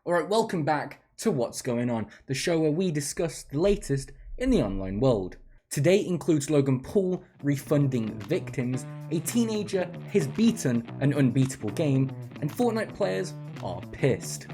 Alright, welcome back to What's Going On, the show where we discuss the latest in the online world. Today includes Logan Paul refunding victims, a teenager has beaten an unbeatable game, and Fortnite players are pissed.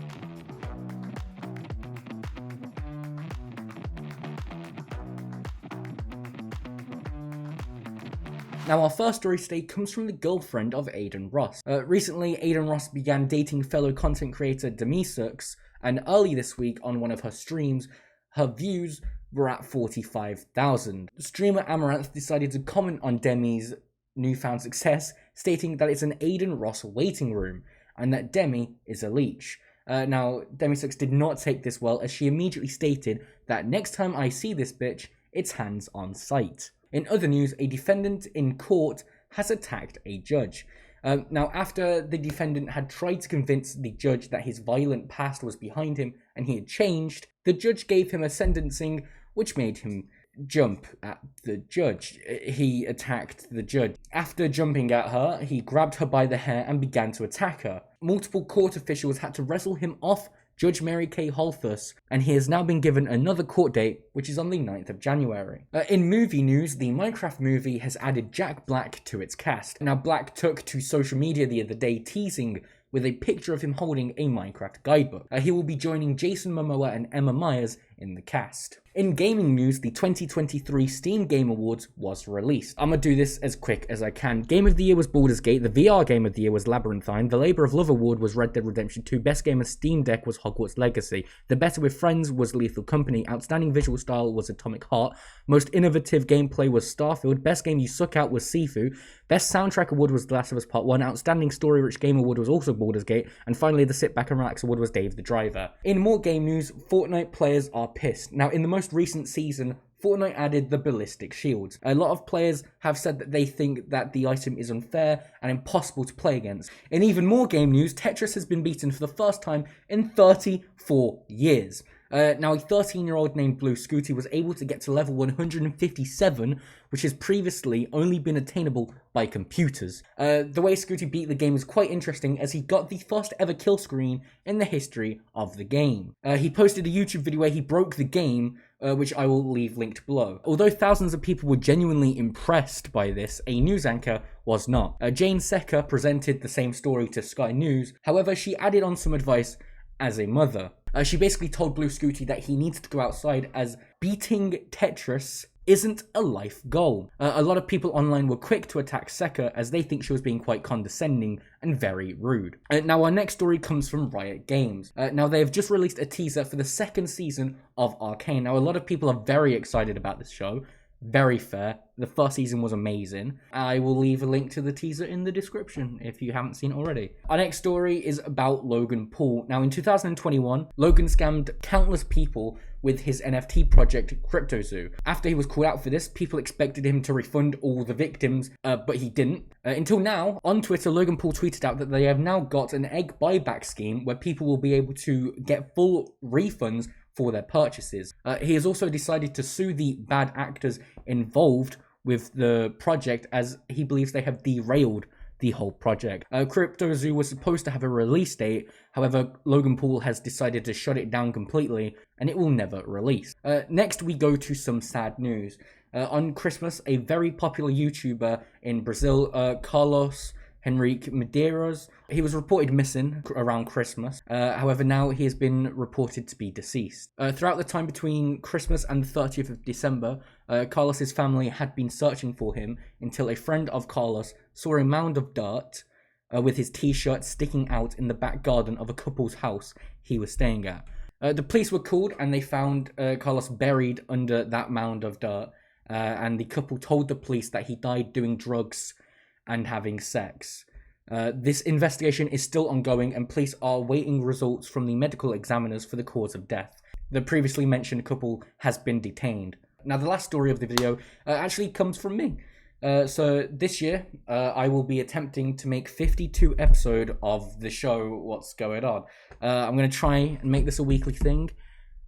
Now, our first story today comes from the girlfriend of Aiden Ross. Recently, Aiden Ross began dating fellow content creator Demisux, and early this week on one of her streams, her views were at 45,000. Streamer Amaranth decided to comment on Demi's newfound success, stating that it's an Aiden Ross waiting room, and that Demi is a leech. Now, Demisux did not take this well, as she immediately stated that next time I see this bitch, it's hands on sight. In other news, a defendant in court has attacked a judge. Now, after the defendant had tried to convince the judge that his violent past was behind him and he had changed, the judge gave him a sentencing which made him jump at the judge. He attacked the judge. After jumping at her, he grabbed her by the hair and began to attack her. Multiple court officials had to wrestle him off Judge Mary Kay Holthus, and he has now been given another court date, which is on the 9th of January. In movie news, the Minecraft movie has added Jack Black to its cast. Now, Black took to social media the other day teasing with a picture of him holding a Minecraft guidebook. He will be joining Jason Momoa and Emma Myers in the cast. In gaming news, the 2023 Steam Game Awards was released. I'm gonna do this as quick as I can. Game of the Year was Baldur's Gate, the VR Game of the Year was Labyrinthine, the Labor of Love Award was Red Dead Redemption 2, Best Game of Steam Deck was Hogwarts Legacy, The Better with Friends was Lethal Company, Outstanding Visual Style was Atomic Heart, Most Innovative Gameplay was Starfield, Best Game You Suck Out was Sifu, Best Soundtrack Award was The Last of Us Part 1, Outstanding Story Rich Game Award was also Baldur's Gate, and finally the Sit Back and Relax Award was Dave the Driver. In more game news, Fortnite players are pissed. Now, in the most recent season, Fortnite added the ballistic shields. A lot of players have said that they think that the item is unfair and impossible to play against. In even more game news, Tetris has been beaten for the first time in 34 years. Now, a 13-year-old named Blue Scooty was able to get to level 157, which has previously only been attainable by computers. The way Scooty beat the game is quite interesting, as he got the first ever kill screen in the history of the game. He posted a YouTube video where he broke the game, which I will leave linked below. Although thousands of people were genuinely impressed by this, a news anchor was not. Jane Secker presented the same story to Sky News, however she added on some advice as a mother. She basically told Blue Scooty that he needs to go outside, as beating Tetris isn't a life goal. A lot of people online were quick to attack Secker, as they think she was being quite condescending and very rude. Now, our next story comes from Riot Games. Now, they have just released a teaser for the second season of Arcane. Now, a lot of people are very excited about this show. Very fair. The first season was amazing. I will leave a link to the teaser in the description if you haven't seen it already. Our next story is about Logan Paul. Now, in 2021, Logan scammed countless people with his NFT project, CryptoZoo. After he was called out for this, people expected him to refund all the victims, but he didn't. Until now, on Twitter, Logan Paul tweeted out that they have now got an egg buyback scheme where people will be able to get full refunds for their purchases. He has also decided to sue the bad actors involved with the project, as he believes they have derailed the whole project. CryptoZoo was supposed to have a release date, however, Logan Paul has decided to shut it down completely, and it will never release. Next, we go to some sad news. On Christmas, a very popular YouTuber in Brazil, Carlos Henrique Medeiros, he was reported missing around Christmas. However, now he has been reported to be deceased. Throughout the time between Christmas and the 30th of December, Carlos's family had been searching for him until a friend of Carlos saw a mound of dirt with his t-shirt sticking out in the back garden of a couple's house he was staying at. The police were called and they found Carlos buried under that mound of dirt, and the couple told the police that he died doing drugs and having sex. This investigation is still ongoing, and police are waiting results from the medical examiners for the cause of death. The previously mentioned couple has been detained. Now, the last story of the video actually comes from me. So this year, I will be attempting to make 52 episodes of the show What's Going On. I'm going to try and make this a weekly thing,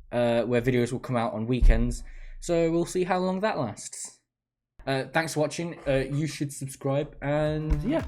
where videos will come out on weekends. So we'll see how long that lasts. Thanks for watching. You should subscribe, and yeah.